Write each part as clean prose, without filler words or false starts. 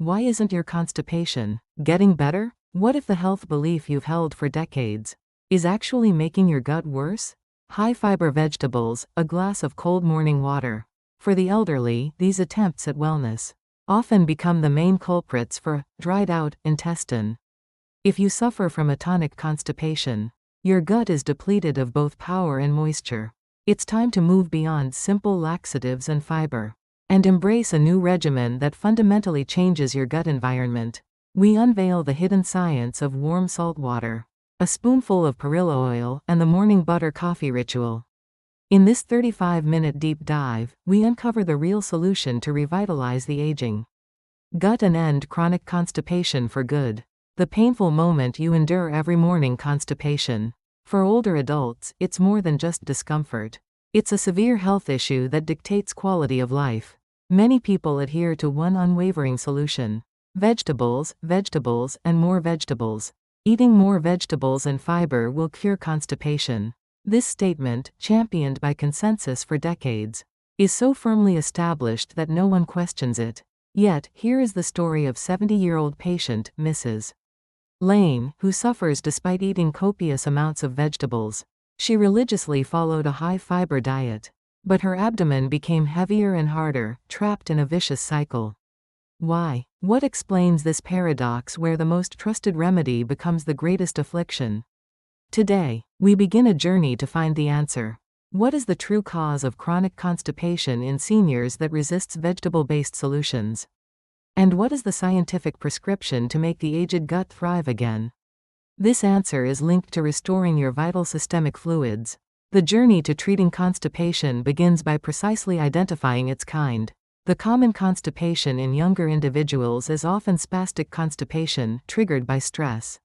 Why isn't your constipation getting better? What if the health belief you've held for decades is actually making your gut worse? High-fiber vegetables, a glass of cold morning water. For the elderly, these attempts at wellness often become the main culprits for a dried-out intestine. If you suffer from atonic constipation, your gut is depleted of both power and moisture. It's time to move beyond simple laxatives and fiber and embrace a new regimen that fundamentally changes your gut environment. We unveil the hidden science of warm salt water, a spoonful of perilla oil, and the morning butter coffee ritual. In this 35-minute deep dive, we uncover the real solution to revitalize the aging gut and end chronic constipation for good. The painful moment you endure every morning. Constipation. For older adults, it's more than just discomfort. It's a severe health issue that dictates quality of life. Many people adhere to one unwavering solution: vegetables, vegetables, and more vegetables. Eating more vegetables and fiber will cure constipation. This statement, championed by consensus for decades, is so firmly established that no one questions it. Yet, here is the story of 70-year-old patient, Mrs. Lane, who suffers despite eating copious amounts of vegetables. She religiously followed a high-fiber diet, but her abdomen became heavier and harder, trapped in a vicious cycle. Why? What explains this paradox where the most trusted remedy becomes the greatest affliction? Today, we begin a journey to find the answer. What is the true cause of chronic constipation in seniors that resists vegetable-based solutions? And what is the scientific prescription to make the aged gut thrive again? This answer is linked to restoring your vital systemic fluids. The journey to treating constipation begins by precisely identifying its kind. The common constipation in younger individuals is often spastic constipation, triggered by stress,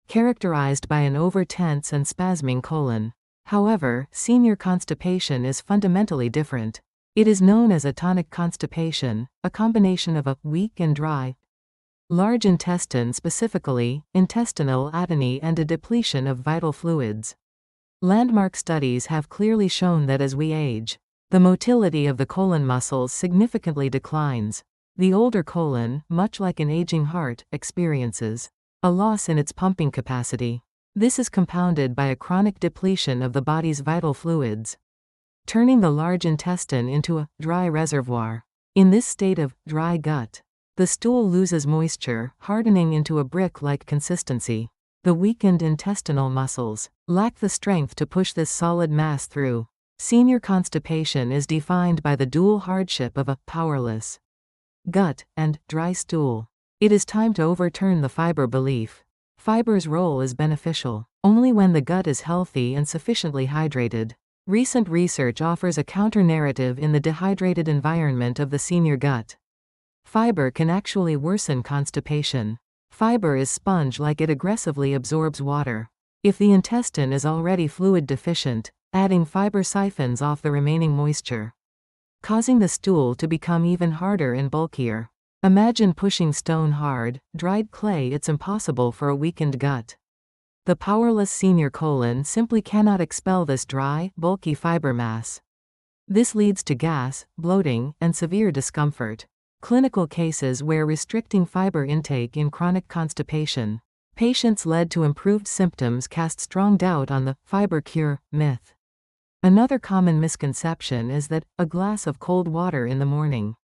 characterized by an over-tense and spasming colon. However, senior constipation is fundamentally different. It is known as atonic constipation, a combination of a weak and dry large intestine, specifically intestinal atony, and a depletion of vital fluids. Landmark studies have clearly shown that as we age, the motility of the colon muscles significantly declines. The older colon, much like an aging heart, experiences a loss in its pumping capacity. This is compounded by a chronic depletion of the body's vital fluids, turning the large intestine into a dry reservoir. In this state of dry gut, the stool loses moisture, hardening into a brick-like consistency. The weakened intestinal muscles lack the strength to push this solid mass through. Senior constipation is defined by the dual hardship of a powerless gut and dry stool. It is time to overturn the fiber belief. Fiber's role is beneficial only when the gut is healthy and sufficiently hydrated. Recent research offers a counter-narrative in the dehydrated environment of the senior gut. Fiber can actually worsen constipation. Fiber is sponge-like; it aggressively absorbs water. If the intestine is already fluid deficient, adding fiber siphons off the remaining moisture, causing the stool to become even harder and bulkier. Imagine pushing stone hard, dried clay. It's impossible for a weakened gut. The powerless senior colon simply cannot expel this dry, bulky fiber mass. This leads to gas, bloating, and severe discomfort. Clinical cases where restricting fiber intake in chronic constipation patients led to improved symptoms cast strong doubt on the fiber cure myth. Another common misconception is that a glass of cold water in the morning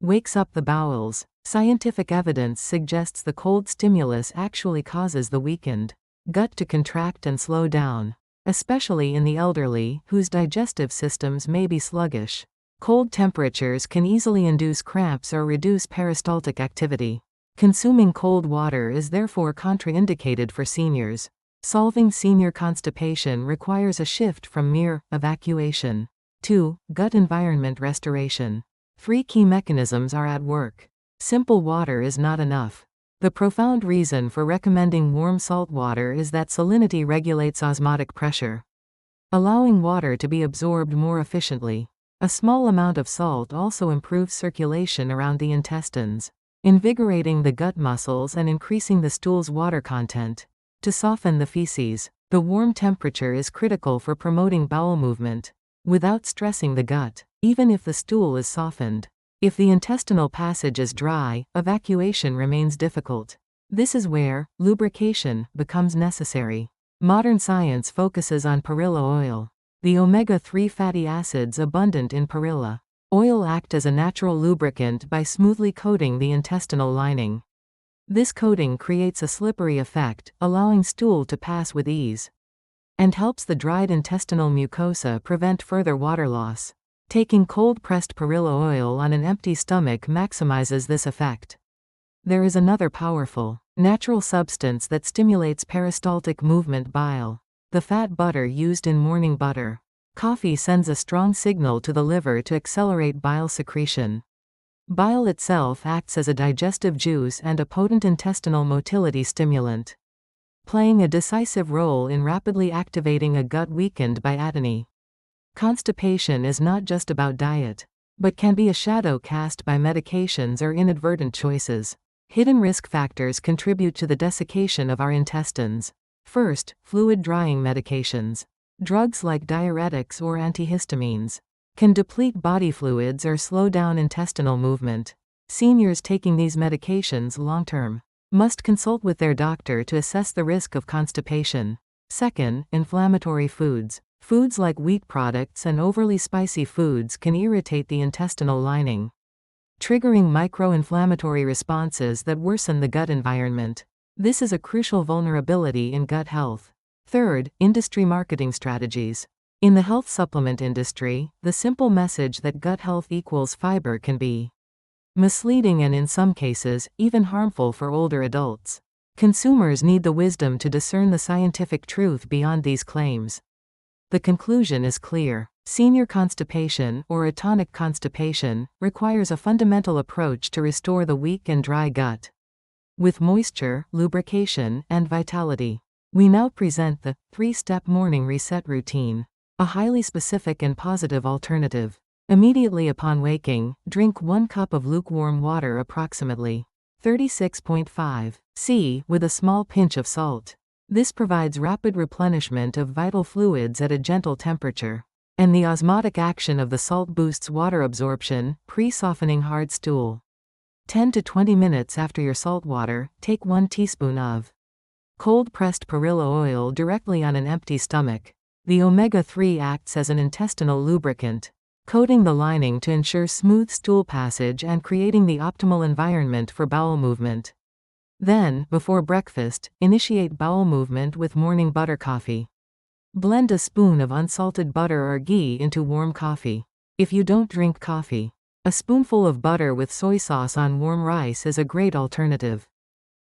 wakes up the bowels. Scientific evidence suggests the cold stimulus actually causes the weakened gut to contract and slow down, especially in the elderly, whose digestive systems may be sluggish. Cold temperatures can easily induce cramps or reduce peristaltic activity. Consuming cold water is therefore contraindicated for seniors. Solving senior constipation requires a shift from mere evacuation to gut environment restoration. 3 key mechanisms are at work. Simple water is not enough. The profound reason for recommending warm salt water is that salinity regulates osmotic pressure, allowing water to be absorbed more efficiently. A small amount of salt also improves circulation around the intestines, invigorating the gut muscles and increasing the stool's water content. To soften the feces, the warm temperature is critical for promoting bowel movement without stressing the gut. Even if the stool is softened, If the intestinal passage is dry, evacuation remains difficult. This is where lubrication becomes necessary. Modern science focuses on perilla oil. The omega-3 fatty acids abundant in perilla oil act as a natural lubricant by smoothly coating the intestinal lining. This coating creates a slippery effect, allowing stool to pass with ease, and helps the dried intestinal mucosa prevent further water loss. Taking cold-pressed perilla oil on an empty stomach maximizes this effect. There is another powerful, natural substance that stimulates peristaltic movement: bile. The fat butter used in morning butter coffee sends a strong signal to the liver to accelerate bile secretion. Bile itself acts as a digestive juice and a potent intestinal motility stimulant, playing a decisive role in rapidly activating a gut weakened by agony. Constipation is not just about diet, but can be a shadow cast by medications or inadvertent choices. Hidden risk factors contribute to the desiccation of our intestines. First, fluid drying medications. Drugs like diuretics or antihistamines can deplete body fluids or slow down intestinal movement. Seniors taking these medications long-term must consult with their doctor to assess the risk of constipation. Second, inflammatory foods. Foods like wheat products and overly spicy foods can irritate the intestinal lining, triggering micro-inflammatory responses that worsen the gut environment. This is a crucial vulnerability in gut health. Third, industry marketing strategies. In the health supplement industry, the simple message that gut health equals fiber can be misleading and in some cases, even harmful for older adults. Consumers need the wisdom to discern the scientific truth beyond these claims. The conclusion is clear. Senior constipation, or atonic constipation, requires a fundamental approach to restore the weak and dry gut with moisture, lubrication, and vitality. We now present the 3-step morning reset routine, a highly specific and positive alternative. Immediately upon waking, drink 1 cup of lukewarm water, approximately 36.5 c, with a small pinch of salt. This provides rapid replenishment of vital fluids at a gentle temperature, and the osmotic action of the salt boosts water absorption, pre-softening hard stool. 10 to 20 minutes after your salt water, take 1 teaspoon of cold-pressed perilla oil directly on an empty stomach. The omega-3 acts as an intestinal lubricant, coating the lining to ensure smooth stool passage and creating the optimal environment for bowel movement. Then, before breakfast, initiate bowel movement with morning butter coffee. Blend a spoon of unsalted butter or ghee into warm coffee. If you don't drink coffee, a spoonful of butter with soy sauce on warm rice is a great alternative.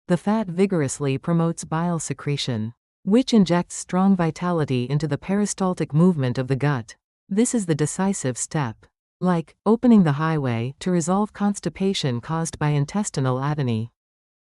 The fat vigorously promotes bile secretion, which injects strong vitality into the peristaltic movement of the gut. This is the decisive step, like opening the highway, to resolve constipation caused by intestinal agony.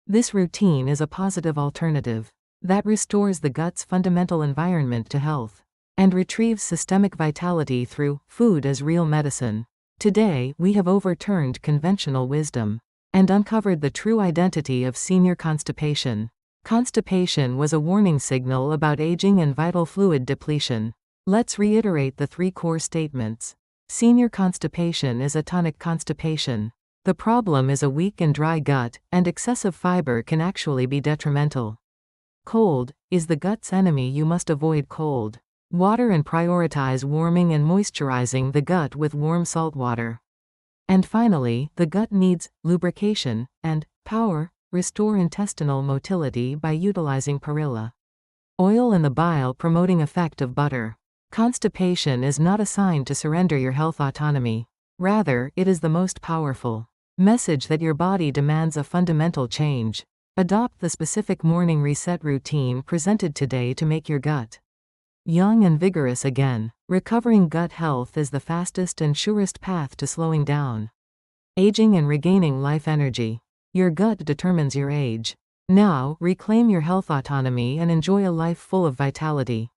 This routine is a positive alternative that restores the gut's fundamental environment to health and retrieves systemic vitality through food as real medicine. Today, we have overturned conventional wisdom and uncovered the true identity of senior constipation. Constipation was a warning signal about aging and vital fluid depletion. Let's reiterate the 3 core statements. Senior constipation is atonic constipation. The problem is a weak and dry gut, and excessive fiber can actually be detrimental. Cold is the gut's enemy. You must avoid cold water and prioritize warming and moisturizing the gut with warm salt water. And finally, the gut needs lubrication and power. Restore intestinal motility by utilizing perilla oil and the bile-promoting effect of butter. Constipation is not a sign to surrender your health autonomy. Rather, it is the most powerful message that your body demands a fundamental change. Adopt the specific morning reset routine presented today to make your gut young and vigorous again. Recovering gut health is the fastest and surest path to slowing down aging and regaining life energy. Your gut determines your age. Now, reclaim your health autonomy and enjoy a life full of vitality.